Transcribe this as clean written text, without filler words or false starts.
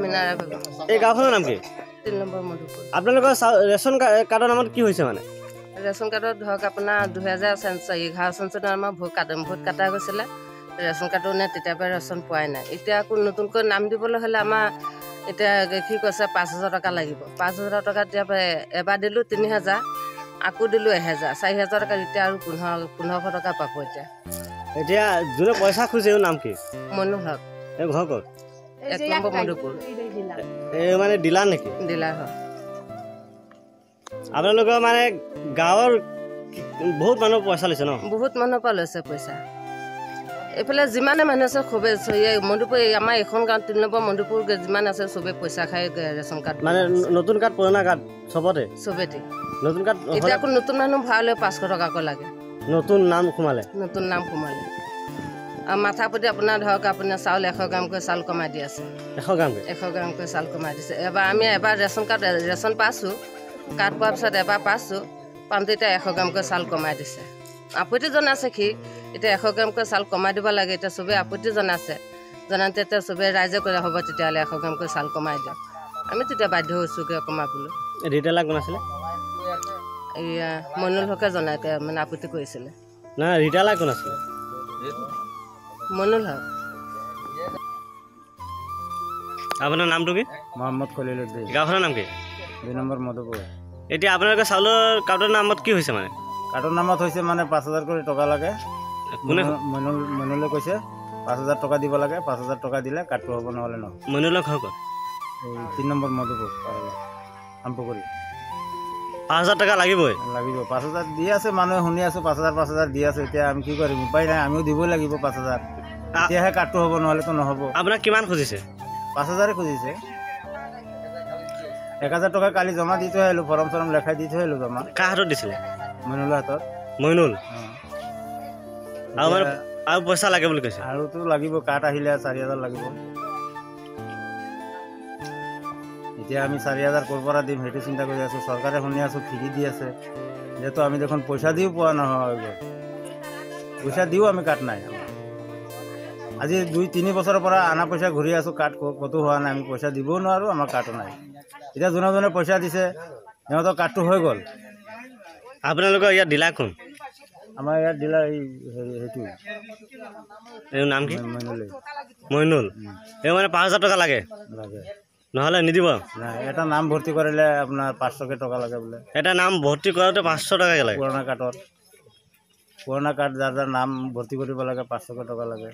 মিনাৰা বেগম। এই গাঁওখনৰ নাম কি? 3 নম্বৰ মধুপুৰ। আপোনালোকৰ ৰেচন কাৰ্ডৰ নামত কি হৈছে মানে? ৰেচন কাৰ্ডত ধৰক আপোনাৰ 2011 চনত আমাৰ ভোট কাটা গৈছিলে। ৰেচন কাৰ্ডো নে তেতিয়াৰ পৰা ৰেচন পোৱাই নাই। এতিয়া আকৌ নতুনকৈ নাম দিবলৈ হ'লে আমাৰ এতিয়া কি কৈছে 5,000 টকা লাগিব। 5,000 টকা এতিয়া এবাৰ দিলোঁ 3,000, আকৌ দিলোঁ 1,000, 4,000 টকা এতিয়া আৰু 1,500 টকা পাব এতিয়া। এতিয়া যোনে পইচা খুজিছে নাম কি? মনুল হক। এই ঘৰ ক'ত? 1 নম্বৰ মধুপুৰ। এই মানে ডিলাৰ নেকি? ডিলাৰ হয়। আপোনালোকৰ মানে গাঁৱৰ বহুত মানুহ পইচা লৈছে ন? বহুত মানুহৰ পৰা লৈছে পইচা। এইফালে যিমানে মানুহ আছে খুবেই মধুপুৰ আমাৰ এখন গাঁৱত 3 নম্বৰ মধুপুৰ যিমান আছে চবেই পইচা খাই ৰেচন কাৰ্ড মানে নতুন কাৰ্ড পুৰণা কাৰ্ড চবতে নতুন কাৰ্ড এতিয়া আকৌ নতুন মানুহ ভৰালে 500 টকাকৈ লাগে। নতুন নাম সোমালে আৰু মাথা প্ৰতি আপোনাৰ ধৰক আপোনাৰ চাউল 100 গ্ৰামকৈ চাউল কমাই দি আছে। 100 গ্ৰামকৈ চাউল কমাই দিছে। এবাৰ ৰেচন পাইছোঁ, কাৰ্ড পোৱাৰ পিছত এবাৰ পাইছোঁ, পাওঁতে এতিয়া 100 গ্ৰামকৈ চাউল কমাই দিছে। আপত্তি জনাইছে সি এতিয়া 100 গ্ৰামকৈ চাউল কমাই দিব লাগে। এতিয়া চবেই আপত্তি জনাইছে, জনাওঁতে এতিয়া চবেই ৰাইজে কৰে হ'ব তেতিয়াহ'লে 100 গ্ৰামকৈ চাউল কমাই দিয়ক। আমি তেতিয়া বাধ্য হৈছোঁগৈ কমাবলৈ। ৰিটেইলাৰ কোন আছিলে? এয়া মনুল হকে জনাই মানে আপত্তি কৰিছিলে। নাই ৰিটেইলাৰ কোন আছিলে? মনুল হক। আপোনাৰ নামটো কি? মোহাম্মদ খলিলুদ্দিন। গাঁওখনৰ নাম কি? 2 নম্বৰ মধুপুৰ। এতিয়া আপোনালোকৰ চাউলৰ কাৰ্ডৰ নামত কি হৈছে মানে? কাৰ্ডৰ নামত হৈছে মানে 5,000 কৰি টকা লাগে। কোনে? মনুলে কৈছে 5,000 টকা দিব লাগে। 5,000 টকা দিলে কাৰ্ডটো হ'ব, নহ'লে নহয়। মনুলৰ ঘৰ ক'ত? এই 3 নম্বৰ মধুপুৰ আমপুকুৰী। 5,000 টকা লাগিবই? লাগিব। 5,000 দি আছে, মানুহে শুনি আছোঁ 5,000 দি আছে। এতিয়া আমি কি কৰিম, উপায় নাই, আমিও দিবই লাগিব 5,000। তেতিয়াহে কাৰ্ডটো হ'ব, নহ'লেতো নহ'ব। আপোনাক কিমান খুজিছে? 5,000 খুজিছে। 1,000 টকা কালি জমা দি থৈ আহিলোঁ, ফৰ্ম চৰম লেখাই দি থৈ আহিলোঁ জমা। কাৰ হাতত দিছিলে? মনুলৰ হাতত। মইনুল আৰু পইচা লাগে বুলি কৈছে? আৰুতো লাগিব, কাৰ্ড আহিলে 4,000 লাগিব। এতিয়া আমি 4,000 ক'ৰ পৰা দিম সেইটো চিন্তা কৰি আছোঁ। চৰকাৰে শুনি আছোঁ ফ্ৰী দি আছে, যিহেতু আমি দেখোন পইচা দিও পোৱা নহয়। পইচা দিও আমি কাৰ্ড নাই। আজি 2-3 বছৰৰ পৰা আনা পইচা ঘূৰি আছোঁ, কাৰ্ড ক'তো হোৱা নাই। আমি পইচা দিবও নোৱাৰোঁ, আমাৰ কাৰ্ডো নাই। এতিয়া যোনে পইচা দিছে সিহঁতৰ কাৰ্ডটো হৈ গ'ল। আপোনালোকৰ ইয়াত ডিলাৰ কোন? আমাৰ ইয়াত ডিলাৰ সেইটো এই নাম কি? মইনুল। এই মানে 5,000 টকা লাগে নহ'লে নিদিব? নাই, এটা নাম ভৰ্তি কৰিলে আপোনাৰ 500 টকা লাগে বোলে। এটা নাম ভৰ্তি কৰোঁতে 500 টকাকৈ লাগে? পুৰণা কাৰ্ড যাৰ নাম ভৰ্তি কৰিব লাগে 500 টকা লাগে।